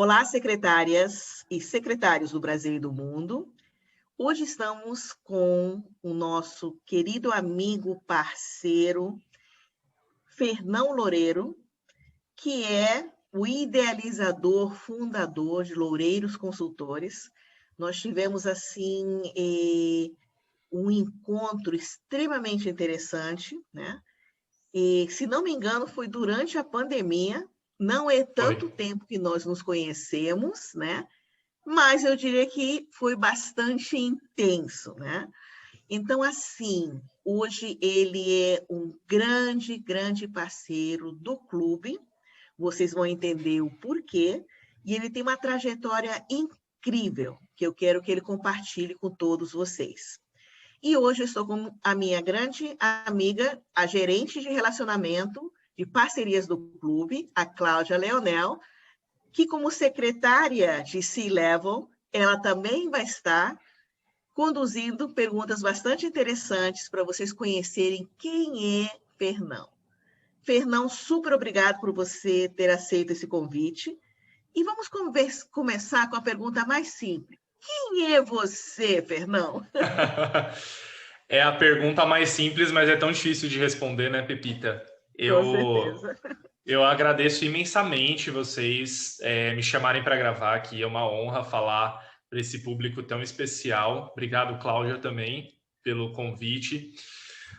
Olá, secretárias e secretários do Brasil e do mundo. Hoje estamos com o nosso querido amigo, parceiro, Fernão Loureiro, que é o idealizador, fundador de Loureiros Consultores. Nós tivemos, assim, um encontro extremamente interessante, né? E, se não me engano, foi durante a pandemia. Não é tanto tempo que nós nos conhecemos, né? Mas eu diria que foi bastante intenso, né? Então, assim, hoje ele é um grande, grande parceiro do clube. Vocês vão entender o porquê. E ele tem uma trajetória incrível, que eu quero que ele compartilhe com todos vocês. E hoje eu estou com a minha grande amiga, a gerente de relacionamento de parcerias do clube, a Cláudia Leonel, que como secretária de C-Level, ela também vai estar conduzindo perguntas bastante interessantes para vocês conhecerem quem é Fernão. Fernão, super obrigado por você ter aceito esse convite. E vamos começar com a pergunta mais simples. Quem é você, Fernão? É a pergunta mais simples, mas é tão difícil de responder, né, Pepita? Com certeza. Eu agradeço imensamente vocês me chamarem para gravar aqui. É uma honra falar para esse público tão especial. Obrigado, Cláudia, também, pelo convite.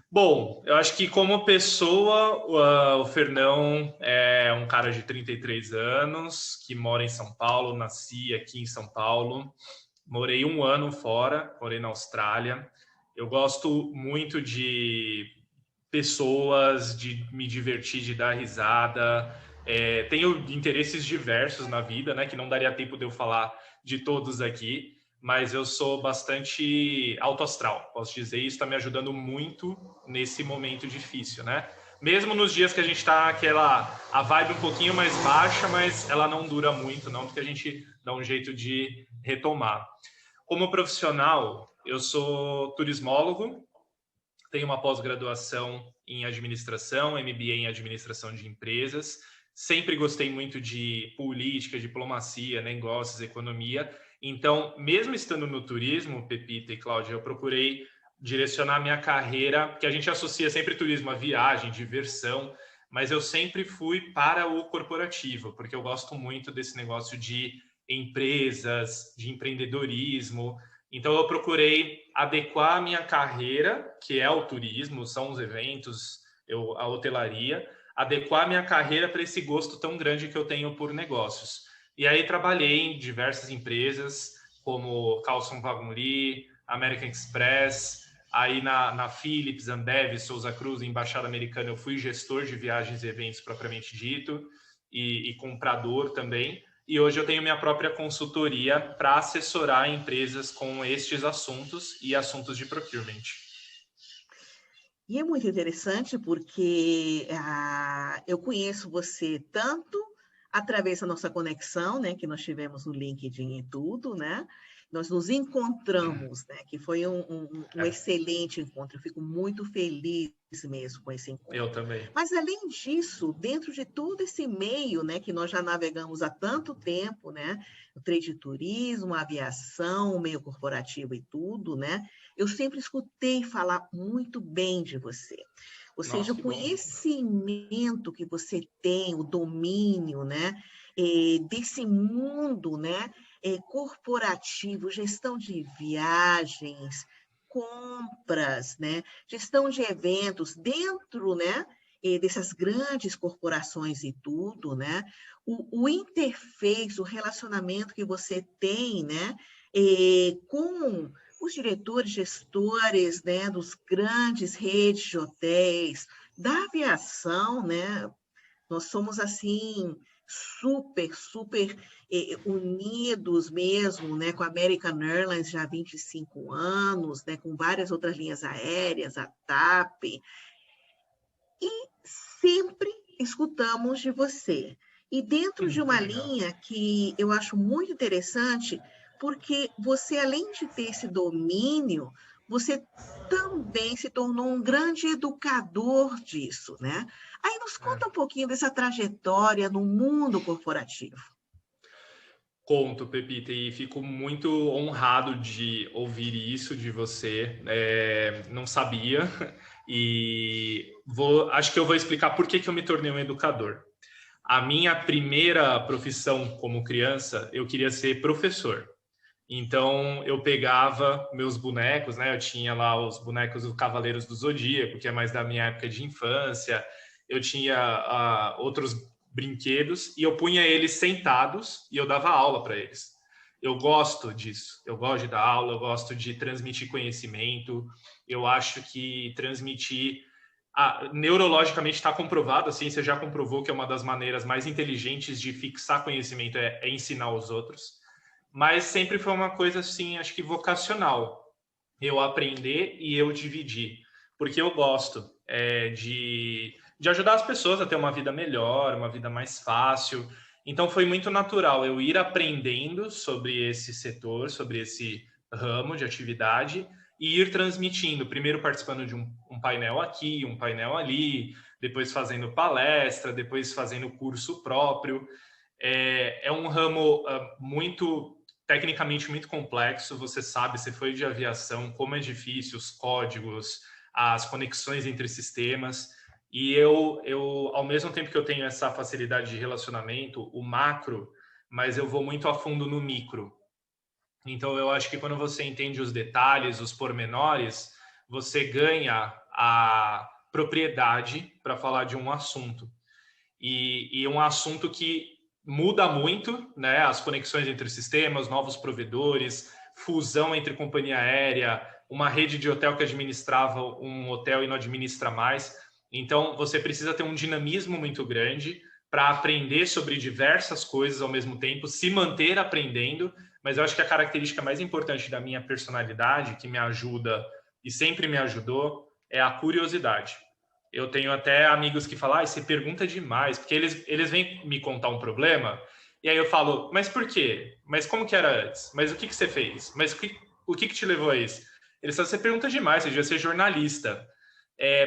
Bom, eu acho que como pessoa, o Fernão é um cara de 33 anos, que mora em São Paulo, nasci aqui em São Paulo. Morei um ano fora, morei na Austrália. Eu gosto muito de pessoas, de me divertir, de dar risada. Tenho interesses diversos na vida, né? Que não daria tempo de eu falar de todos aqui, mas eu sou bastante alto astral, posso dizer. Isso está me ajudando muito nesse momento difícil, né? Mesmo nos dias que a gente está a vibe um pouquinho mais baixa, mas ela não dura muito, não, porque a gente dá um jeito de retomar. Como profissional, eu sou turismólogo, tenho uma pós-graduação em administração, MBA em administração de empresas. Sempre gostei muito de política, diplomacia, negócios, economia. Então, mesmo estando no turismo, Pepita e Cláudia, eu procurei direcionar minha carreira, que a gente associa sempre turismo a viagem, diversão, mas eu sempre fui para o corporativo, porque eu gosto muito desse negócio de empresas, de empreendedorismo. Então, eu procurei adequar a minha carreira, que é o turismo, são os eventos, a hotelaria, adequar a minha carreira para esse gosto tão grande que eu tenho por negócios. E aí trabalhei em diversas empresas, como Carlson Wagon Lee, American Express, aí na Philips, Ambev, Souza Cruz, Embaixada Americana, eu fui gestor de viagens e eventos propriamente dito, e comprador também. E hoje eu tenho minha própria consultoria para assessorar empresas com estes assuntos e assuntos de procurement. E é muito interessante porque eu conheço você tanto através da nossa conexão, né, que nós tivemos no LinkedIn e tudo, né? Nós nos encontramos, né, que foi um excelente encontro. Eu fico muito feliz mesmo com esse encontro. Eu também. Mas, além disso, dentro de todo esse meio, né, que nós já navegamos há tanto tempo, né, o trade de turismo, a aviação, o meio corporativo e tudo, né, eu sempre escutei falar muito bem de você. Ou seja, o conhecimento que você tem, o domínio, né, desse mundo, né, corporativo, gestão de viagens, compras, né, gestão de eventos dentro, né, dessas grandes corporações e tudo, né, o interface, o relacionamento que você tem, né, com os diretores, gestores, né, dos grandes redes de hotéis, da aviação, né, nós somos, assim, super unidos mesmo, né, com a American Airlines já há 25 anos, né, com várias outras linhas aéreas, a TAP, e sempre escutamos de você. E dentro de uma linha que eu acho muito interessante, porque você, além de ter esse domínio, você também se tornou um grande educador disso, né? Aí nos conta um pouquinho dessa trajetória no mundo corporativo. Conto, Pepita, e fico muito honrado de ouvir isso de você. Não sabia, e acho que eu vou explicar por que eu me tornei um educador. A minha primeira profissão como criança, eu queria ser professor. Então, eu pegava meus bonecos, né? Eu tinha lá os bonecos do Cavaleiros do Zodíaco, que é mais da minha época de infância. Eu tinha outros brinquedos e eu punha eles sentados e eu dava aula para eles. Eu gosto disso. Eu gosto de dar aula, eu gosto de transmitir conhecimento. Eu acho que transmitir... neurologicamente está comprovado, a ciência já comprovou que é uma das maneiras mais inteligentes de fixar conhecimento é ensinar os outros. Mas sempre foi uma coisa assim, acho que vocacional. Eu aprender e eu dividir. Porque eu gosto de ajudar as pessoas a ter uma vida melhor, uma vida mais fácil. Então foi muito natural eu ir aprendendo sobre esse setor, sobre esse ramo de atividade e ir transmitindo. Primeiro participando de um painel aqui, um painel ali, depois fazendo palestra, depois fazendo curso próprio. É um ramo tecnicamente muito complexo, você sabe, você foi de aviação, como é difícil, os códigos, as conexões entre sistemas, e eu, ao mesmo tempo que eu tenho essa facilidade de relacionamento, o macro, mas eu vou muito a fundo no micro. Então, eu acho que quando você entende os detalhes, os pormenores, você ganha a propriedade para falar de um assunto. E um assunto que muda muito, né? As conexões entre sistemas, novos provedores, fusão entre companhia aérea, uma rede de hotel que administrava um hotel e não administra mais. Então, você precisa ter um dinamismo muito grande para aprender sobre diversas coisas ao mesmo tempo, se manter aprendendo. Mas eu acho que a característica mais importante da minha personalidade, que me ajuda e sempre me ajudou, é a curiosidade. Eu tenho até amigos que falam, você pergunta demais, porque eles vêm me contar um problema, e aí eu falo, mas por quê? Mas como que era antes? Mas o que você fez? Mas o que te levou a isso? Eles falam, você pergunta demais, você devia ser jornalista.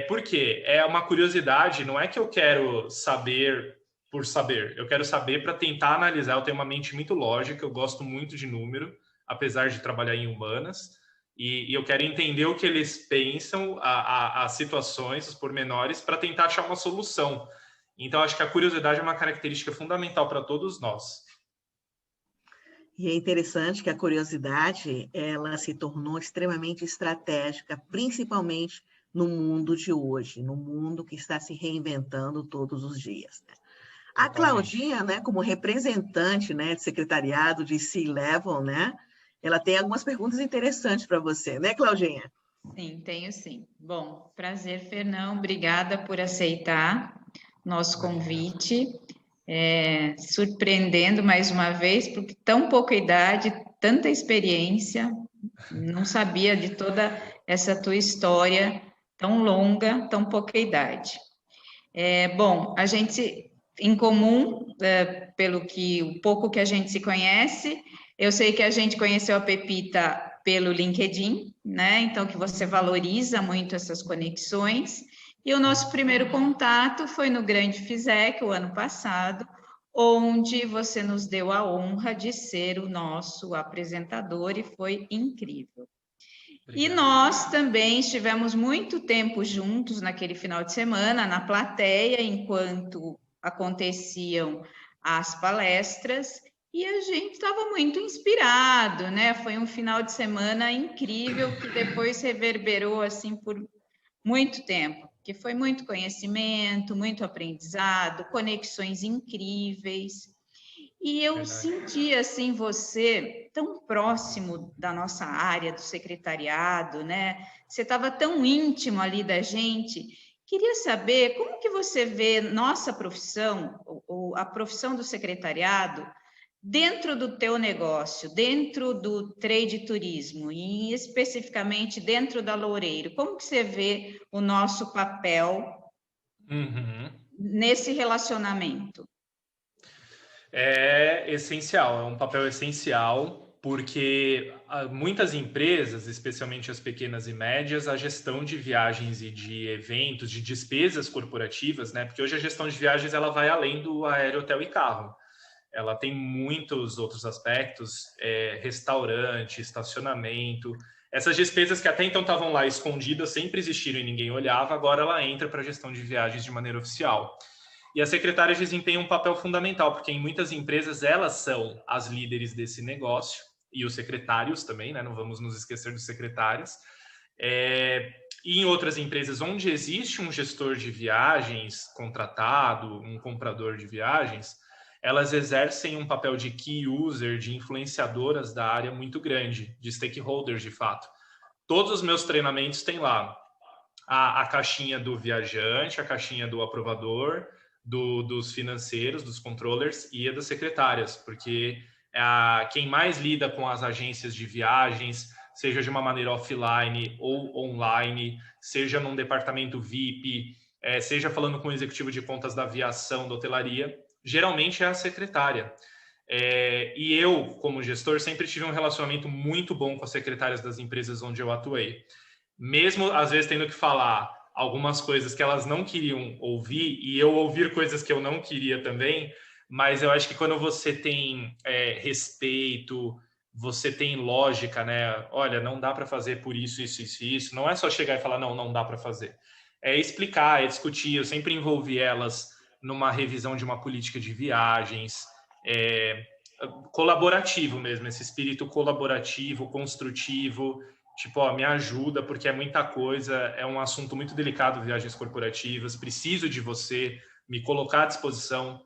Por quê? É uma curiosidade, não é que eu quero saber por saber, eu quero saber para tentar analisar, eu tenho uma mente muito lógica, eu gosto muito de número, apesar de trabalhar em humanas, e eu quero entender o que eles pensam, as situações, os pormenores, para tentar achar uma solução. Então, acho que a curiosidade é uma característica fundamental para todos nós. E é interessante que a curiosidade, ela se tornou extremamente estratégica, principalmente no mundo de hoje, no mundo que está se reinventando todos os dias, né? A Claudinha, né, como representante, né, de secretariado de C-Level, né, ela tem algumas perguntas interessantes para você, né, Claudinha? Sim, tenho sim. Bom, prazer, Fernão. Obrigada por aceitar nosso convite. Surpreendendo mais uma vez, porque tão pouca idade, tanta experiência, não sabia de toda essa tua história tão longa, tão pouca idade. Bom, a gente em comum, pelo que o pouco que a gente se conhece, eu sei que a gente conheceu a Pepita pelo LinkedIn, né? Então que você valoriza muito essas conexões. E o nosso primeiro contato foi no Grande FISEC, o ano passado, onde você nos deu a honra de ser o nosso apresentador e foi incrível. Obrigado. E nós também estivemos muito tempo juntos naquele final de semana, na plateia, enquanto aconteciam as palestras, e a gente estava muito inspirado, né? Foi um final de semana incrível que depois reverberou assim por muito tempo, que foi muito conhecimento, muito aprendizado, conexões incríveis. E eu senti, assim, você tão próximo da nossa área, do secretariado, né? Você estava tão íntimo ali da gente. Queria saber como que você vê nossa profissão, ou a profissão do secretariado, dentro do teu negócio, dentro do trade turismo, e especificamente dentro da Loureiro. Como que você vê o nosso papel nesse relacionamento? É essencial, é um papel essencial, porque muitas empresas, especialmente as pequenas e médias, a gestão de viagens e de eventos, de despesas corporativas, né? Porque hoje a gestão de viagens ela vai além do aéreo, hotel e carro. ela tem muitos outros aspectos, restaurante, estacionamento. Essas despesas que até então estavam lá escondidas, sempre existiram e ninguém olhava, agora ela entra para a gestão de viagens de maneira oficial. E as secretárias desempenham um papel fundamental, porque em muitas empresas elas são as líderes desse negócio, e os secretários também, né? Não vamos nos esquecer dos secretários. E em outras empresas onde existe um gestor de viagens contratado, um comprador de viagens, elas exercem um papel de key user, de influenciadoras da área muito grande, de stakeholders de fato. Todos os meus treinamentos têm lá a caixinha do viajante, a caixinha do aprovador, dos financeiros, dos controllers e a das secretárias, porque quem mais lida com as agências de viagens, seja de uma maneira offline ou online, seja num departamento VIP, seja falando com o executivo de contas da aviação, da hotelaria, geralmente é a secretária. E eu, como gestor, sempre tive um relacionamento muito bom com as secretárias das empresas onde eu atuei. Mesmo, às vezes, tendo que falar algumas coisas que elas não queriam ouvir e eu ouvir coisas que eu não queria também, mas eu acho que quando você tem respeito, você tem lógica, né? Olha, não dá para fazer por isso, isso, isso, isso. Não é só chegar e falar, não dá para fazer. É explicar, é discutir. Eu sempre envolvi elas numa revisão de uma política de viagens, colaborativo mesmo, esse espírito colaborativo, construtivo, tipo, me ajuda, porque é muita coisa, é um assunto muito delicado, viagens corporativas, preciso de você, me colocar à disposição.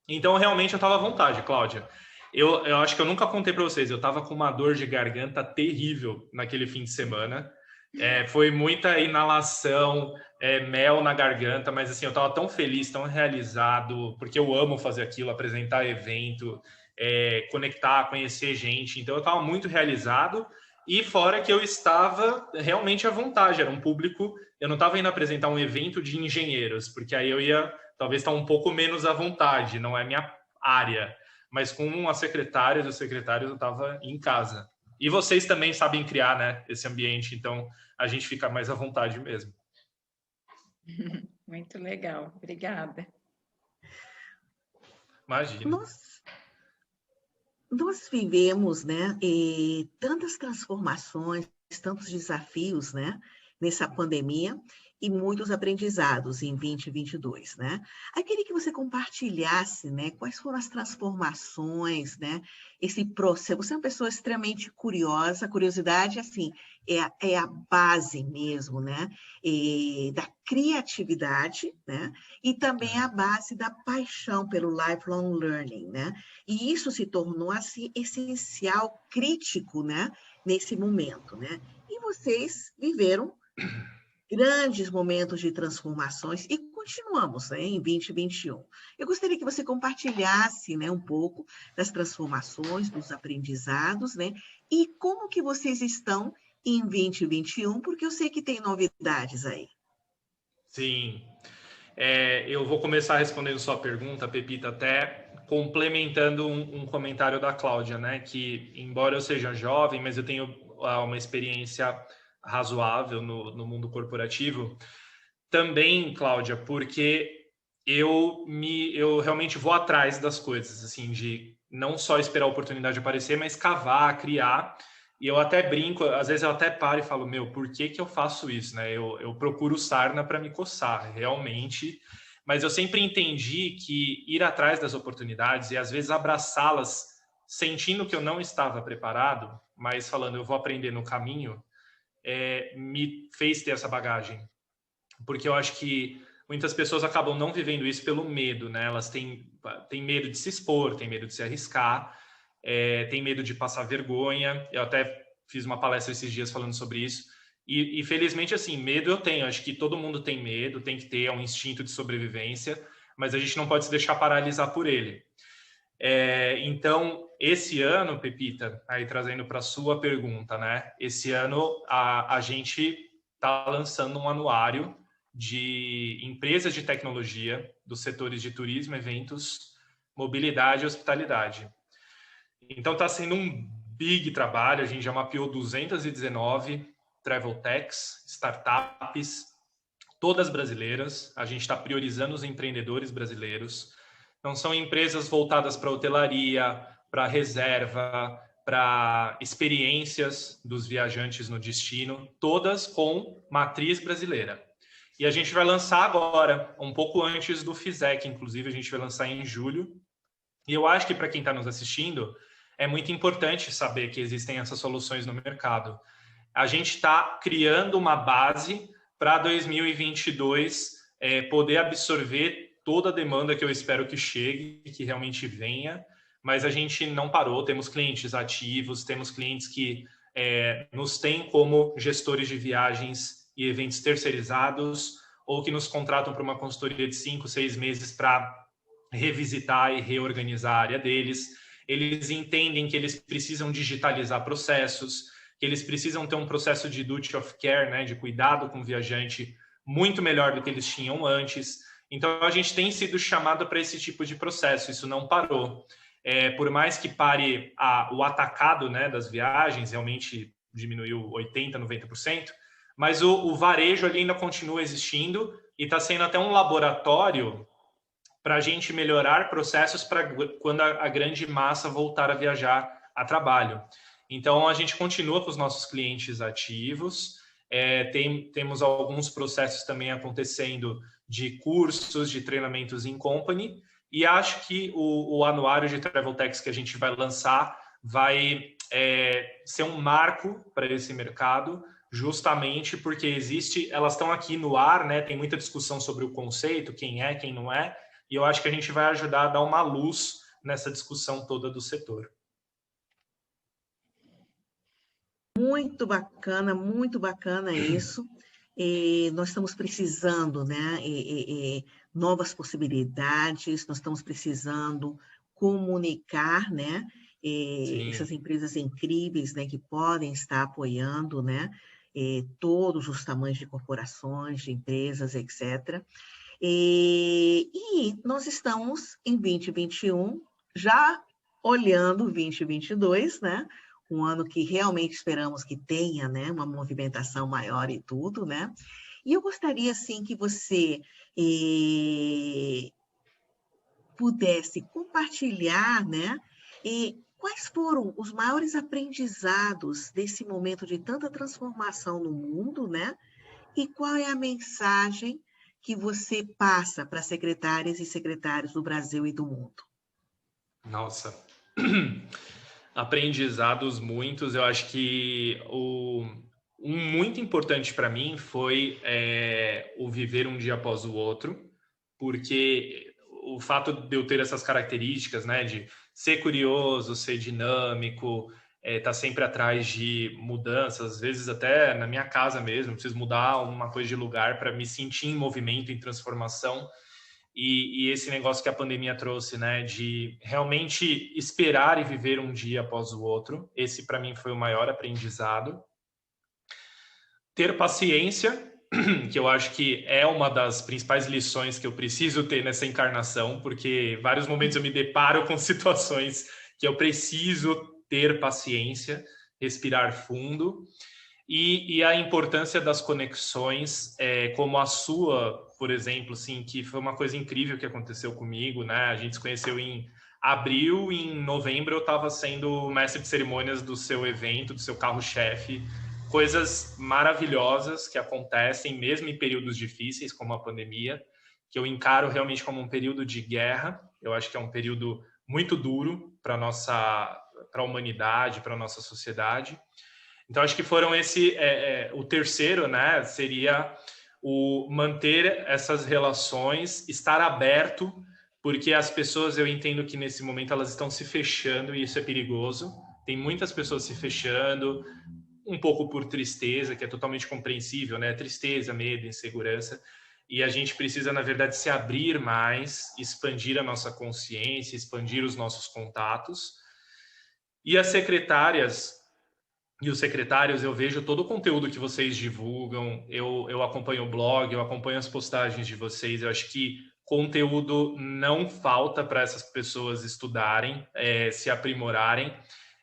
Então, realmente, eu estava à vontade, Cláudia. Eu acho que eu nunca contei para vocês, eu estava com uma dor de garganta terrível naquele fim de semana. Foi muita inalação, mel na garganta, mas assim, eu estava tão feliz, tão realizado, porque eu amo fazer aquilo, apresentar evento, conectar, conhecer gente. Então, eu estava muito realizado. E fora que eu estava realmente à vontade, era um público, eu não estava indo apresentar um evento de engenheiros, porque aí eu ia talvez estar um pouco menos à vontade, não é minha área, mas com as secretárias e os secretários eu estava em casa. E vocês também sabem criar, né, esse ambiente, então a gente fica mais à vontade mesmo. Muito legal, obrigada. Imagina. Nós vivemos, né, tantas transformações, tantos desafios, né, nessa pandemia e muitos aprendizados em 2022, né? Aí queria que você compartilhasse, né, quais foram as transformações, né, esse processo. Você é uma pessoa extremamente curiosa, curiosidade, assim, é a base mesmo, né, da criatividade, né, e também a base da paixão pelo lifelong learning, né? E isso se tornou, assim, essencial, crítico, né, nesse momento, né? E vocês viveram grandes momentos de transformações e continuamos, né, em 2021. Eu gostaria que você compartilhasse, né, um pouco das transformações, dos aprendizados, né, e como que vocês estão em 2021, porque eu sei que tem novidades aí. Sim. Eu vou começar respondendo sua pergunta, Pepita, até complementando um comentário da Cláudia, né, que embora eu seja jovem, mas eu tenho uma experiência razoável no mundo corporativo. Também, Cláudia, porque eu realmente vou atrás das coisas, assim, de não só esperar a oportunidade aparecer, mas cavar, criar. E eu até brinco, às vezes eu até paro e falo, por que eu faço isso, né? Eu procuro sarna para me coçar, realmente. Mas eu sempre entendi que ir atrás das oportunidades e às vezes abraçá-las sentindo que eu não estava preparado, mas falando, eu vou aprender no caminho, me fez ter essa bagagem. Porque eu acho que muitas pessoas acabam não vivendo isso pelo medo, né? Elas têm medo de se expor, têm medo de se arriscar, têm medo de passar vergonha. Eu até fiz uma palestra esses dias falando sobre isso. E felizmente, assim, medo eu tenho. Acho que todo mundo tem medo, tem que ter um instinto de sobrevivência, mas a gente não pode se deixar paralisar por ele. Então, esse ano, Pepita, aí trazendo para a sua pergunta, né? Esse ano a gente está lançando um anuário de empresas de tecnologia dos setores de turismo, eventos, mobilidade e hospitalidade. Então, está sendo um big trabalho. A gente já mapeou 219 travel techs, startups, todas brasileiras. A gente está priorizando os empreendedores brasileiros. Então, são empresas voltadas para hotelaria, para reserva, para experiências dos viajantes no destino, todas com matriz brasileira. E a gente vai lançar agora, um pouco antes do FISEC, inclusive, a gente vai lançar em julho. E eu acho que para quem está nos assistindo, é muito importante saber que existem essas soluções no mercado. A gente está criando uma base para 2022 poder absorver toda a demanda que eu espero que chegue, que realmente venha, mas a gente não parou, temos clientes ativos, temos clientes que nos têm como gestores de viagens e eventos terceirizados, ou que nos contratam para uma consultoria de 5, 6 meses para revisitar e reorganizar a área deles. Eles entendem que eles precisam digitalizar processos, que eles precisam ter um processo de duty of care, né, de cuidado com o viajante, muito melhor do que eles tinham antes. Então, a gente tem sido chamado para esse tipo de processo, isso não parou. Por mais que pare o atacado, né, das viagens, realmente diminuiu 80%, 90%, mas o varejo ali ainda continua existindo e está sendo até um laboratório para a gente melhorar processos para quando a grande massa voltar a viajar a trabalho. Então, a gente continua com os nossos clientes ativos, temos alguns processos também acontecendo de cursos, de treinamentos in company, e acho que o anuário de Travel Techs que a gente vai lançar vai ser um marco para esse mercado, justamente porque elas estão aqui no ar, né? Tem muita discussão sobre o conceito, quem é, quem não é, e eu acho que a gente vai ajudar a dar uma luz nessa discussão toda do setor. Muito bacana isso. Nós estamos precisando, né, novas possibilidades, nós estamos precisando comunicar, né, essas empresas incríveis, né, que podem estar apoiando, né, todos os tamanhos de corporações, de empresas, etc. E nós estamos em 2021, já olhando 2022, né? Um ano que realmente esperamos que tenha, né, uma movimentação maior e tudo, né? E eu gostaria, assim, que você pudesse compartilhar, né, quais foram os maiores aprendizados desse momento de tanta transformação no mundo, né? E qual é a mensagem que você passa para secretárias e secretários do Brasil e do mundo? Nossa, aprendizados muitos. Eu acho que um muito importante para mim foi o viver um dia após o outro, porque o fato de eu ter essas características, né, de ser curioso, ser dinâmico, tá sempre atrás de mudanças, às vezes até na minha casa mesmo, preciso mudar uma coisa de lugar para me sentir em movimento, em transformação. E esse negócio que a pandemia trouxe, né, de realmente esperar e viver um dia após o outro, esse para mim foi o maior aprendizado. Ter paciência, que eu acho que é uma das principais lições que eu preciso ter nessa encarnação, porque vários momentos eu me deparo com situações que eu preciso ter paciência, respirar fundo. E a importância das conexões, como a sua, por exemplo, assim, que foi uma coisa incrível que aconteceu comigo, né? A gente se conheceu em abril, e em novembro eu estava sendo mestre de cerimônias do seu evento, do seu carro-chefe. Coisas maravilhosas que acontecem mesmo em períodos difíceis, como a pandemia, que eu encaro realmente como um período de guerra. Eu acho que é um período muito duro para a humanidade, para a nossa sociedade. Então, acho que foram o terceiro, né, seria o manter essas relações, estar aberto, porque as pessoas, eu entendo que nesse momento elas estão se fechando e isso é perigoso. Tem muitas pessoas se fechando, um pouco por tristeza, que é totalmente compreensível, né? Tristeza, medo, insegurança. E a gente precisa, na verdade, se abrir mais, expandir a nossa consciência, expandir os nossos contatos. E as secretárias e os secretários, eu vejo todo o conteúdo que vocês divulgam, eu acompanho o blog, eu acompanho as postagens de vocês, eu acho que conteúdo não falta para essas pessoas estudarem, se aprimorarem.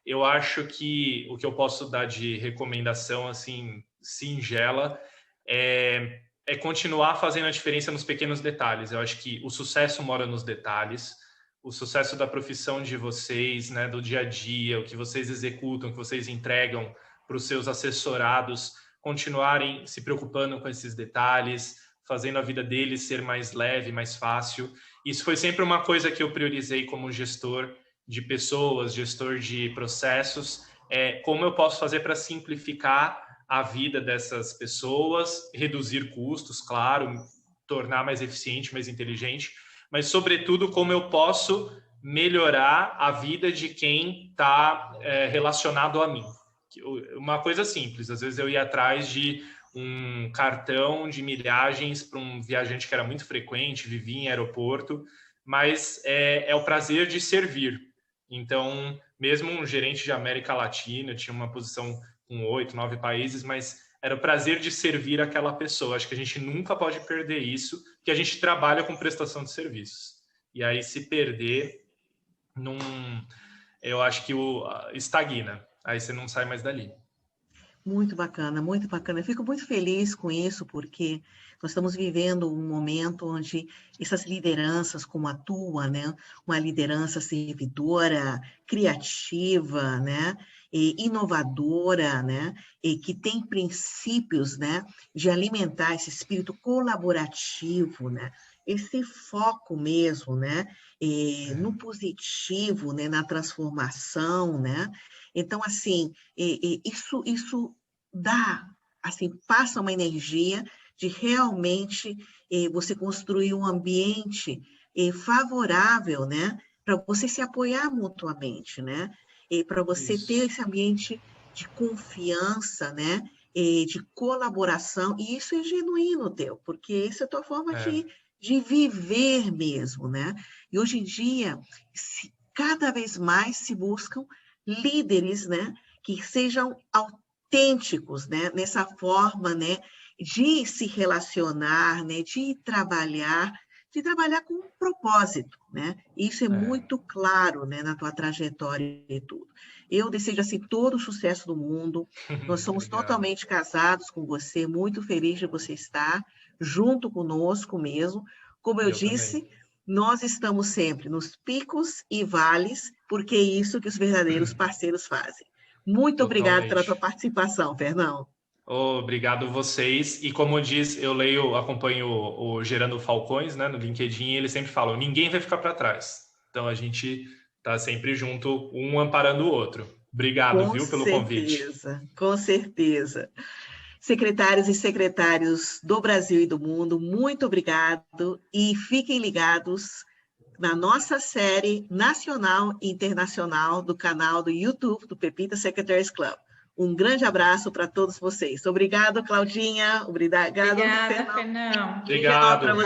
Eu acho que o que eu posso dar de recomendação, assim, singela, é continuar fazendo a diferença nos pequenos detalhes. Eu acho que o sucesso mora nos detalhes. o sucesso da profissão de vocês, né, do dia a dia, o que vocês executam, o que vocês entregam para os seus assessorados, continuarem se preocupando com esses detalhes, fazendo a vida deles ser mais leve, mais fácil. Isso foi sempre uma coisa que eu priorizei como gestor de pessoas, gestor de processos, como eu posso fazer para simplificar a vida dessas pessoas, reduzir custos, claro, tornar mais eficiente, mais inteligente, mas, sobretudo, como eu posso melhorar a vida de quem está relacionado a mim. Uma coisa simples, às vezes eu ia atrás de um cartão de milhagens para um viajante que era muito frequente, vivia em aeroporto, mas é o prazer de servir. Então, mesmo um gerente de América Latina, tinha uma posição com 8, 9 países, mas era o prazer de servir aquela pessoa. Acho que a gente nunca pode perder isso, porque a gente trabalha com prestação de serviços. E aí, se perder, eu acho que estagna. Aí você não sai mais dali. Muito bacana, muito bacana. Eu fico muito feliz com isso, porque nós estamos vivendo um momento onde essas lideranças como a tua, né, uma liderança servidora, criativa, né, e inovadora, né, e que tem princípios, né, de alimentar esse espírito colaborativo, né, esse foco mesmo, né, no positivo, né, na transformação, né. Então, assim, isso dá, assim, passa uma energia de realmente você construir um ambiente favorável, né, para você se apoiar mutuamente, né, para você ter esse ambiente de confiança, né, de colaboração, e isso é genuíno teu, porque essa é a tua forma de viver mesmo, né, e hoje em dia, cada vez mais se buscam líderes, né, que sejam autênticos, né, nessa forma, né, de se relacionar, né, de trabalhar com um propósito, né? Isso é muito claro, né, na tua trajetória e tudo. Eu desejo, assim, todo o sucesso do mundo. Nós somos totalmente casados com você, muito feliz de você estar junto conosco mesmo. Como eu disse, também. Nós estamos sempre nos picos e vales, porque é isso que os verdadeiros parceiros fazem. Muito obrigada pela tua participação, Fernão. Obrigado vocês. E como diz, acompanho o Gerando Falcões, né, no LinkedIn, e eles sempre falam, ninguém vai ficar para trás. Então a gente está sempre junto, um amparando o outro. Obrigado, pelo convite. Com certeza. Secretários e secretários do Brasil e do mundo, muito obrigado e fiquem ligados na nossa série nacional e internacional do canal do YouTube do Pepita Secretaries Club. Um grande abraço para todos vocês. Obrigado, Claudinha. Obrigado, Obrigada, Fernão. Obrigado.